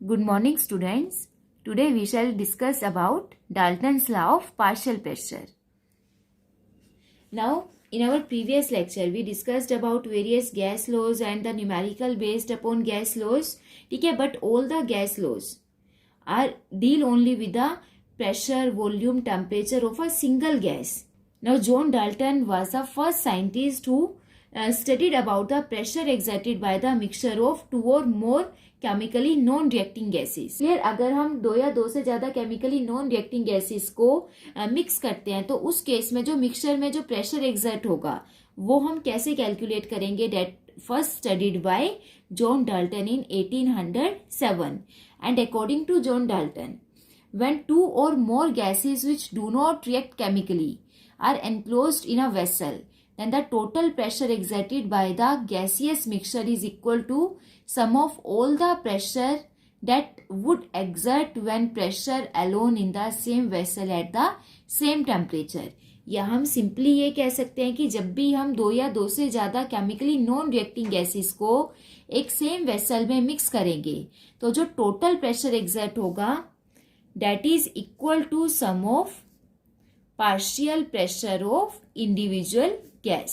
Good morning, students. Today we shall discuss about Dalton's law of partial pressure. Now, in our previous lecture, we discussed about various gas laws and the numerical based upon gas laws. Okay, but all the gas laws are deal only with the pressure, volume, temperature of a single gas. Now, John Dalton was the first scientist who studied about the pressure exerted by the mixture of two or more chemically non reacting gases. Clear. अगर हम दो या दो से ज्यादा chemically non reacting gases को mix करते हैं तो उस केस में जो मिक्सचर में जो प्रेशर एग्जर्ट होगा वो हम कैसे कैलकुलेट करेंगे. That first studied by John Dalton in 1807 and according to John Dalton when two or more gases which do not react chemically are enclosed in a vessel, then the total pressure exerted by the gaseous mixture is equal to sum of all the pressure that would exert when pressure alone in the same vessel at the same temperature. या हम simply ये कह सकते हैं कि जब भी हम दो या दो से ज्यादा केमिकली नॉन रिएक्टिंग गैसेस को एक सेम वेसल में मिक्स करेंगे तो जो टोटल प्रेशर एग्जर्ट होगा that is equal to sum of partial pressure of individual gas.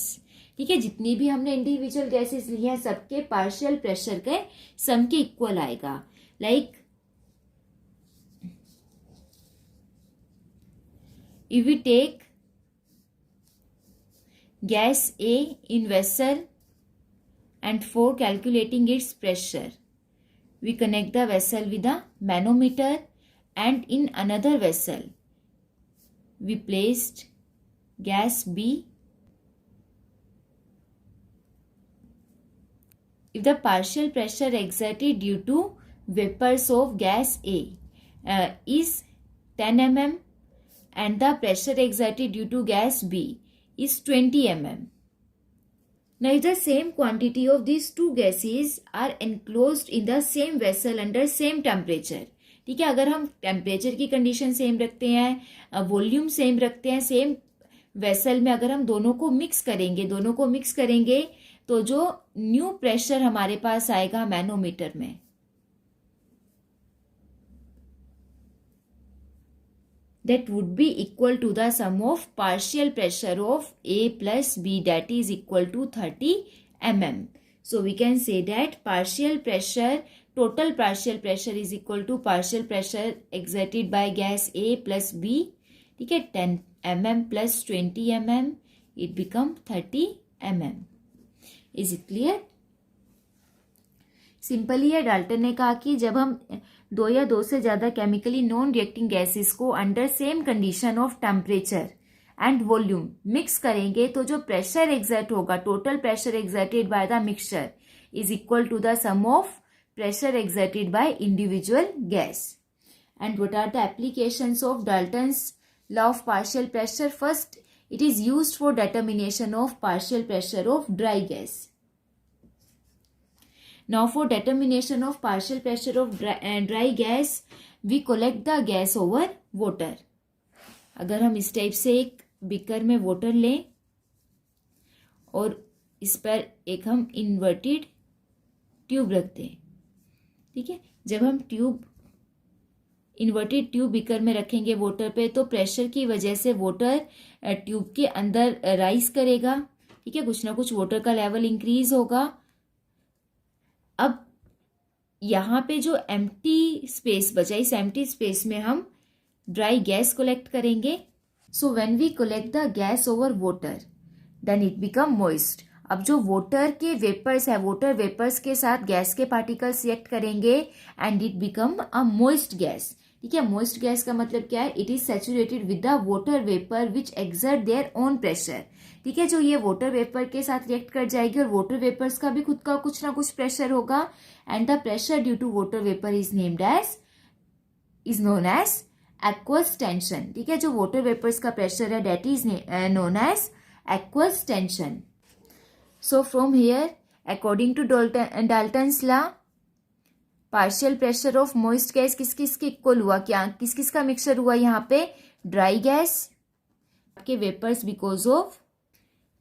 ठीक है, जितनी भी हमने इंडिविजुअल गैसेस ली हैं सबके पार्शियल प्रेशर के सम के इक्वल आएगा. Like if we take gas A in vessel and for calculating its pressure we connect the vessel with a manometer and in another vessel we placed gas B. If the partial pressure exerted due to vapors of gas A is 10 mm and the pressure exerted due to gas B is 20 mm. Now if the same quantity of these two gases are enclosed in the same vessel under same temperature, ठीक है, अगर हम temperature की condition same रखते हैं, volume same रखते हैं, same vessel में अगर हम दोनों को मिक्स करेंगे तो जो न्यू प्रेशर हमारे पास आएगा मैनोमीटर में that would be equal to the sum of partial pressure of A plus B, that is equal to 30 mm. So we can say that total partial pressure is equal to partial pressure exerted by gas A plus B. ठीक है, 10 mm plus 20 mm, it become 30 mm. Is it clear? Simply ये Dalton ने कहा कि जब हम दो या दो से ज्यादा केमिकली नॉन रिएक्टिंग गैसेस को under same condition of temperature and volume mix करेंगे तो जो प्रेशर एग्जर्ट होगा, total pressure exerted by the mixture is equal to the sum of pressure exerted by individual gas. And what are the applications of Dalton's law of partial pressure? First, it is used for determination of partial pressure of dry gas. Now for determination of partial pressure of dry gas, we collect the gas over water. अगर हम इस type से एक beaker में water लें और इस पर एक हम इन्वर्टेड ट्यूब रखते हैं, ठीक है, जब हम इन्वर्टेड ट्यूब बीकर में रखेंगे वाटर पे तो प्रेशर की वजह से वाटर ट्यूब के अंदर राइज करेगा. ठीक है, कुछ ना कुछ वाटर का लेवल इंक्रीज होगा. अब यहाँ पे जो एम्प्टी स्पेस बचा, इस एम्प्टी स्पेस में हम ड्राई गैस कलेक्ट करेंगे. So when we collect the gas over water then it become moist. अब जो वाटर के वेपर्स है, वाटर वेपर्स के साथ गैस के पार्टिकल्स रिएक्ट करेंगे and it become a moist gas. ठीक है, मॉइस्ट गैस का मतलब क्या है? It is saturated with the water vapour which exert their own pressure. ठीक है, जो ये वाटर वेपर के साथ रिएक्ट कर जाएगी और वाटर वेपर्स का भी खुद का कुछ ना कुछ प्रेशर होगा and the pressure due to water vapour is known as aqueous tension. ठीक है, जो वाटर वेपर्स का प्रेशर है that is known as aqueous tension. So from here, according to Dalton's law, partial pressure of moist gas किस किस के equal हुआ? क्या किस किस का मिक्सचर हुआ यहाँ पे? ड्राई गैस के vapours because of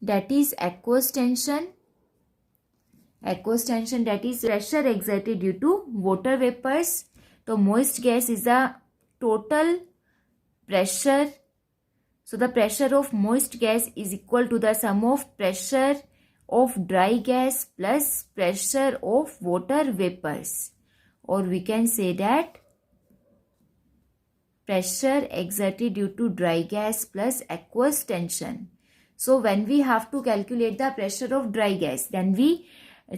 that is aqueous tension. Aqueous tension, that is pressure exerted due to water vapors, तो moist gas is the total pressure. So the pressure of moist gas is equal to the sum of pressure of dry gas plus pressure of water vapors, or we can say that pressure exerted due to dry gas plus aqueous tension. So when we have to calculate the pressure of dry gas, then we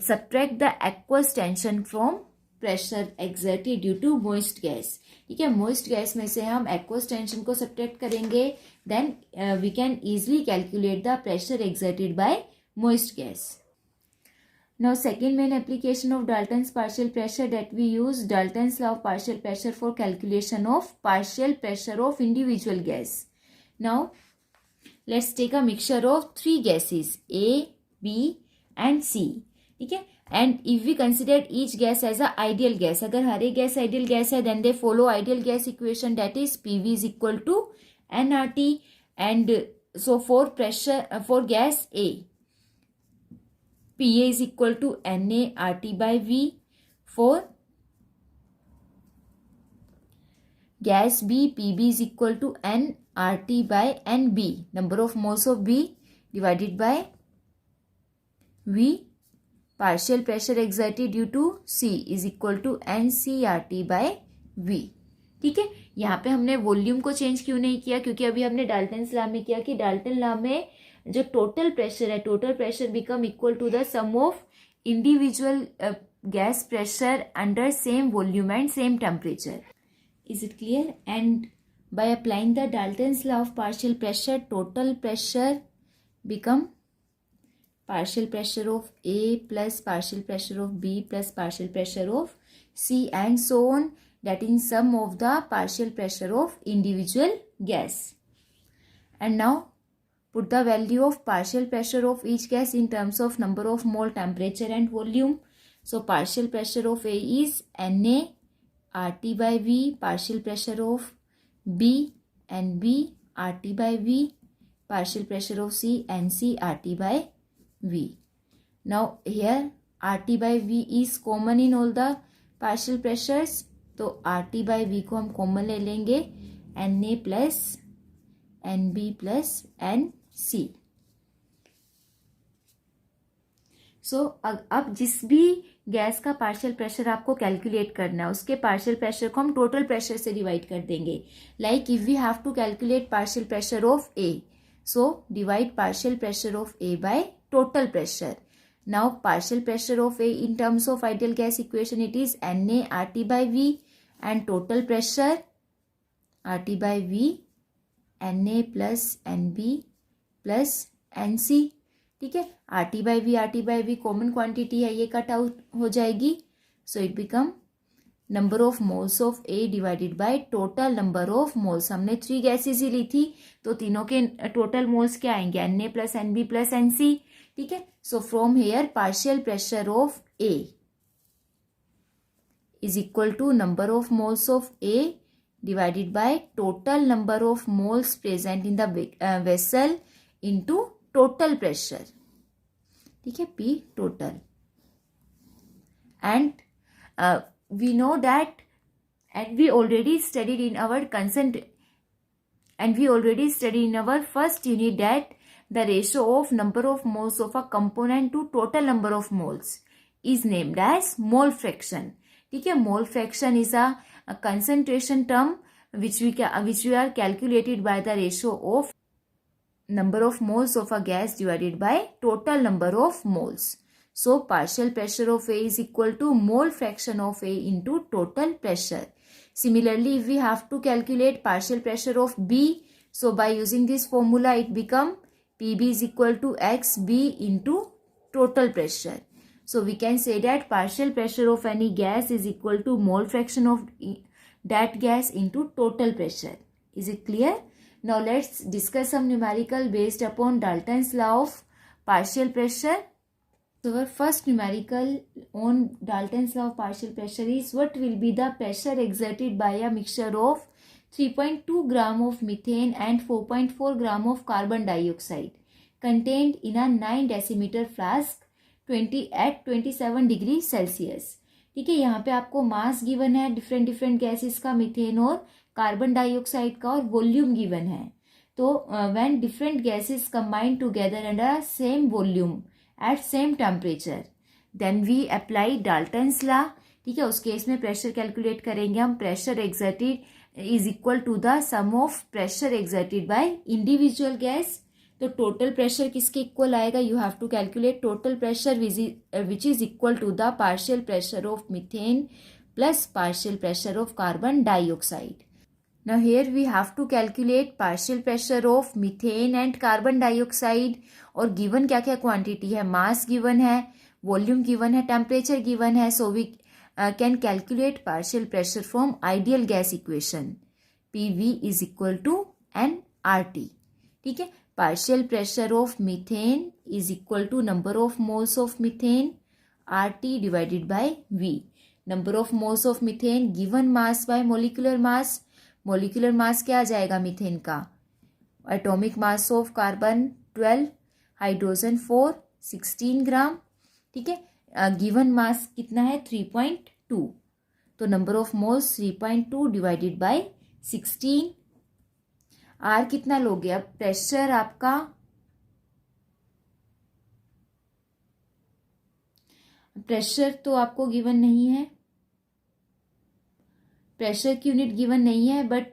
subtract the aqueous tension from pressure exerted due to moist gas. ठीक है, moist gas में से हम aqueous tension को subtract करेंगे, then we can easily calculate the pressure exerted by moist gas. Now second main application of Dalton's partial pressure, that we use Dalton's law of partial pressure for calculation of partial pressure of individual gas. Now let's take a mixture of three gases A, B and C. ठीक है, and if we consider each gas as a ideal gas, अगर हर एक gas ideal gas है, then they follow ideal gas equation, that is PV is equal to nRT. And so for pressure for gas A, PA is equal to NA RT by V. For gas B, PB is equal to N RT by NB. Number of moles of B divided by V. Partial pressure exerted due to C is equal to NCRT by V. ठीक है, यहाँ पे हमने volume को change क्यों नहीं किया, क्योंकि अभी हमने डाल्टन्स लॉ में किया कि डाल्टन लॉ में जो टोटल प्रेशर है, total pressure become equal to the sum of individual gas pressure under same volume and same temperature. Is it clear? And by applying the Dalton's law of partial pressure, total pressure become partial pressure of A plus partial pressure of B plus partial pressure of C and so on, that in sum of the partial pressure of individual gas. And now put the value of partial pressure of each gas in terms of number of mole, temperature and volume. So partial pressure of A is Na RT by V, partial pressure of B NB RT by V, partial pressure of C NC RT by V. Now here RT by V is common in all the partial pressures, तो RT by V को हम common ले लेंगे, Na plus NB plus NC. सो अब जिस भी gas का partial pressure आपको कैलकुलेट करना है, उसके पार्शियल प्रेशर को हम टोटल प्रेशर से डिवाइड कर देंगे. Like if we have to calculate partial pressure of A, so divide partial pressure of A by total pressure. Now partial pressure of A in terms of ideal gas equation, it is Na RT by V, and total pressure RT by V Na plus NB plus NC. ठीक है, RT by V common quantity है, ये cut out हो जाएगी. So it become number of moles of A divided by total number of moles. हमने 3 gases ही ली थी, तो तीनों के टोटल मोल्स क्या आएंगे, Na plus NB plus NC. ठीक है, so from here partial pressure of A is equal to number of moles of A divided by total number of moles present in the vessel into total pressure. ठीक है, P total. And we know that, and we already studied in our first unit that the ratio of number of moles of a component to total number of moles is named as mole fraction. ठीक है, mole fraction is a concentration term which we are calculated by the ratio of number of moles of a gas divided by total number of moles. So partial pressure of A is equal to mole fraction of A into total pressure. Similarly, if we have to calculate partial pressure of B, so by using this formula it become PB is equal to XB into total pressure. So we can say that partial pressure of any gas is equal to mole fraction of that gas into total pressure. Is it clear? Now let's discuss some numerical based upon Dalton's law of partial pressure. So our first numerical on Dalton's law of partial pressure is what will be the pressure exerted by a mixture of 3.2 gram of methane and 4.4 gram of carbon dioxide contained in a 9 decimeter flask at 27 degree Celsius. ठीक है, यहाँ पे आपको mass given है different different gases का, methane और carbon dioxide का, और वॉल्यूम गिवन है। तो when different gases combine together under same volume at same temperature then we apply Dalton's law. ठीक है, उस केस में प्रेशर कैलकुलेट करेंगे हम। Pressure exerted is equal to the sum of pressure exerted by individual gas. तो total pressure किसके इक्वल आएगा? You have to calculate total pressure which is equal to the partial pressure of methane plus partial pressure of carbon dioxide. Now here we have to calculate partial pressure of methane and carbon dioxide, और given क्या क्या quantity है, mass given है, volume given है, temperature given है, so we can calculate partial pressure from ideal gas equation. PV is equal to nRT. ठीक है, partial pressure of methane is equal to number of moles of methane RT divided by V. Number of moles of methane given mass by molecular mass. Molecular mass क्या आ जाएगा methane का? Atomic mass of carbon 12, hydrogen 4, 16 gram. ठीक है, given mass कितना है? 3.2। तो number of moles 3.2 divided by 16। R कितना लोगे? अब प्रेशर आपका, प्रेशर तो आपको गिवन नहीं है, प्रेशर की यूनिट गिवन नहीं है, बट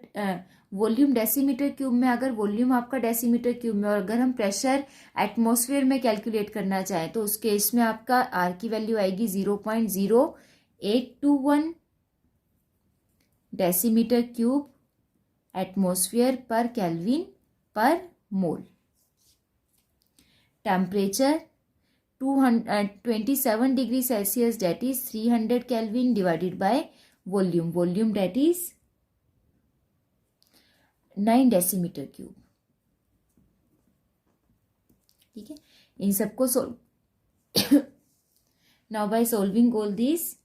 वॉल्यूम डेसीमीटर क्यूब में, अगर वॉल्यूम आपका डेसीमीटर क्यूब में और अगर हम प्रेशर एटमॉस्फेयर में कैलकुलेट करना चाहें तो उस केस में आपका आर की वैल्यू आएगी 0.0821 decimetre cube atmosphere per kelvin per mole. Temperature 27 degree Celsius that is 300 kelvin divided by volume that is 9 decimetre cube. ठीक है, इन सबको solve. Now by solving all this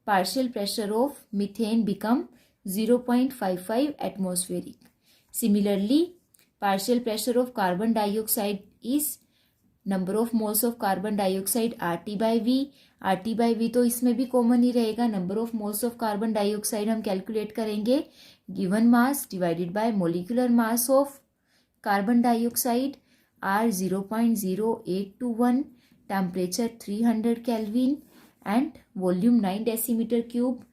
partial pressure of methane become 0.55 atmospheric. Similarly, partial pressure of carbon dioxide is number of moles of carbon dioxide RT by V. RT by V तो इसमें भी common ही रहेगा। Number of moles of carbon dioxide हम calculate करेंगे given mass divided by molecular mass of carbon dioxide R 0.0821, temperature 300 Kelvin and volume 9 decimeter cube.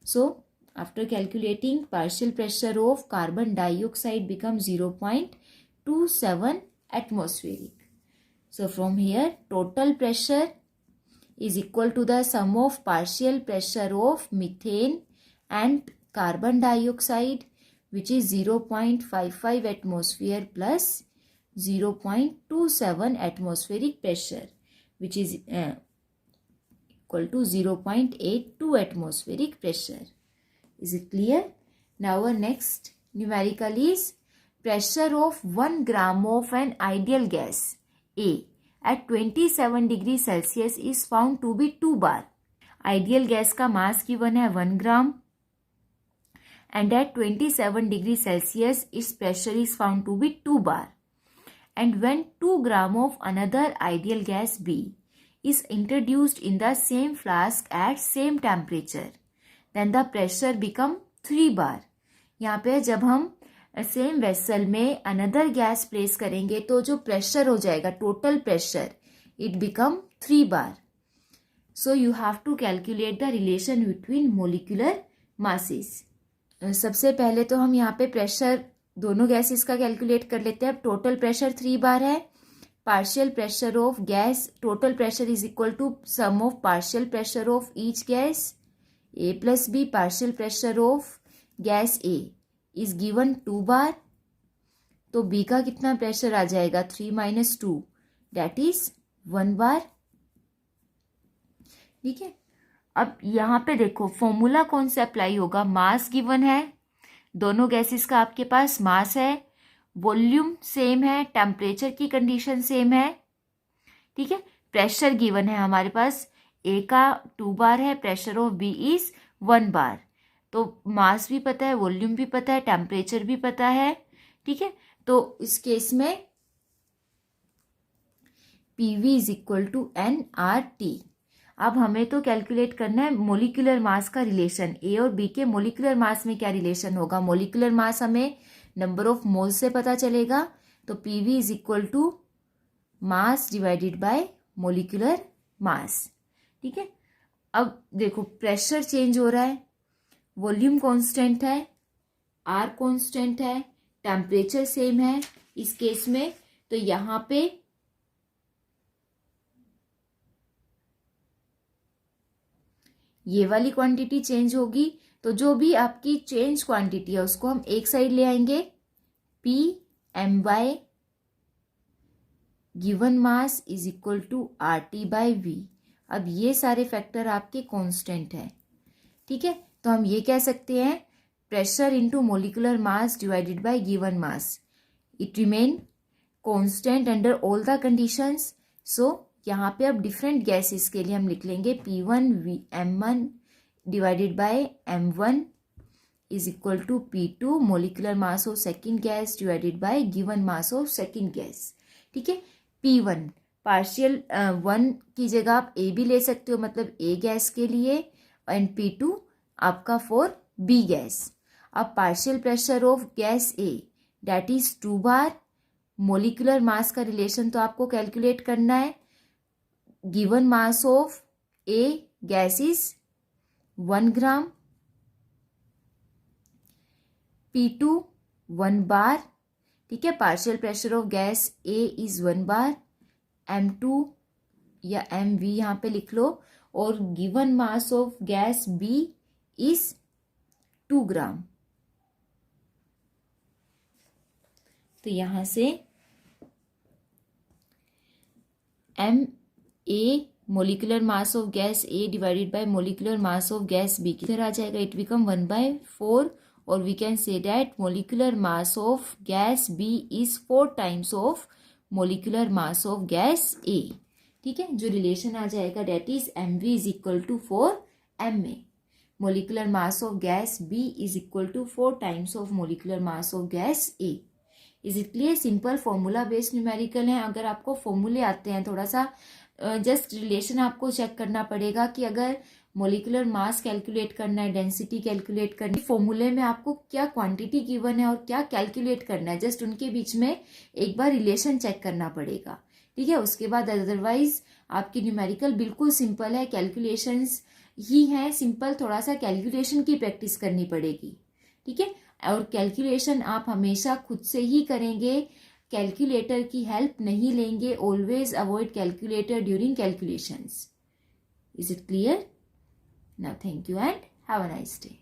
So after calculating, partial pressure of carbon dioxide becomes 0.27 atmospheric. So from here total pressure is equal to the sum of partial pressure of methane and carbon dioxide, which is 0.55 atmosphere plus 0.27 atmospheric pressure, which is equal to 0.82 atmospheric pressure. Is it clear? Now our next numerical is pressure of 1 gram of an ideal gas A at 27 degree Celsius is found to be 2 bar. Ideal gas का मास given है 1 ग्राम and at 27 degree Celsius its pressure is found to be 2 bar. And when 2 gram of another ideal gas B is introduced in the same flask at same temperature, then the pressure become 3 bar. यहाँ पे जब हम same vessel में another gas place करेंगे तो जो pressure हो जाएगा total pressure it become 3 bar. So you have to calculate the relation between molecular masses. सबसे पहले तो हम यहाँ पे प्रेशर दोनों गैसेस का कैलकुलेट कर लेते हैं. अब टोटल प्रेशर 3 बार है. Partial pressure of gas total pressure is equal to sum of partial pressure of each gas A plus B. Partial pressure of gas A is given 2 bar. तो B का कितना pressure आ जाएगा 3 - 2 that is 1 बार. ठीक है. अब यहाँ पे देखो फॉर्मूला कौन सा अप्लाई होगा. मास गिवन है, दोनों गैसेस का आपके पास मास है, वॉल्यूम सेम है, टेम्परेचर की कंडीशन सेम है. ठीक है. प्रेशर गिवन है हमारे पास, ए का 2 बार है, प्रेशर ऑफ बी इज 1 बार. तो मास भी पता है, वॉल्यूम भी पता है, टेम्परेचर भी पता है. ठीक है. तो इस केस में PV is equal to NRT. अब हमें तो कैलकुलेट करना है मोलिकुलर मास का रिलेशन, ए और बी के मोलिकुलर मास में क्या रिलेशन होगा। मोलिकुलर मास हमें नंबर ऑफ मोल्स से पता चलेगा, तो PV is equal to mass divided by molecular mass. ठीक है, अब देखो प्रेशर चेंज हो रहा है, वॉल्यूम कांस्टेंट है, आर कांस्टेंट है, टेम्परेचर सेम है इस केस में, तो यहां पे ये वाली क्वांटिटी चेंज होगी। तो जो भी आपकी चेंज क्वांटिटी है उसको हम एक साइड ले आएंगे, P M Y given mass is equal to R T by V. अब ये सारे फैक्टर आपके कांस्टेंट है। ठीक है, तो हम ये कह सकते हैं pressure into molecular mass divided by given mass, it remain constant under all the conditions. So यहाँ पे अब डिफरेंट गैसेस के लिए हम लिख लेंगे P1 M1 divided by M1 is equal to P2 molecular mass of second gas divided by given mass of second gas. ठीक है, P1 पार्शियल 1 की जगह आप A भी ले सकते हो, मतलब A गैस के लिए, एंड P2 आपका फॉर B गैस। अब partial pressure of gas A that is 2 bar, molecular mass का रिलेशन तो आपको कैलकुलेट करना है। Given mass of A gas is 1 gram, P2 1 बार। ठीक है, partial pressure of gas A is 1 bar, M2 या MV यहाँ पे लिख लो, और given mass of gas B is 2 ग्राम। तो यहां से M A molecular mass of gas A divided by molecular mass of gas B किधर आ जाएगा, इट बिकम 1/4, और we can say that molecular mass of gas B is 4 times of molecular mass of gas A. ठीक है, जो relation आ जाएगा that is mv is equal to 4 ma। Molecular mass of gas B is equal to 4 times of molecular mass of gas A. Is it clear? Simple formula based numerical है। अगर आपको फॉर्मूले आते हैं, थोड़ा सा जस्ट रिलेशन आपको check करना पड़ेगा कि अगर मोलिकुलर मास कैलकुलेट करना है, डेंसिटी कैलकुलेट करनी, फॉर्मूले में आपको क्या क्वांटिटी गिवन है और क्या कैलकुलेट करना है, जस्ट उनके बीच में एक बार रिलेशन चेक करना पड़ेगा। ठीक है, उसके बाद अदरवाइज आपकी न्यूमेरिकल बिल्कुल सिंपल है, कैलकुलेशंस ही है सिंपल, थोड़ा सा कैलकुलेशन की प्रैक्टिस करनी पड़ेगी। ठीक है, और कैलकुलेशन आप हमेशा खुद से ही करेंगे, कैलकुलेटर की हेल्प नहीं लेंगे। Always avoid calculator during calculations. Is it clear? Now thank you and have a nice day.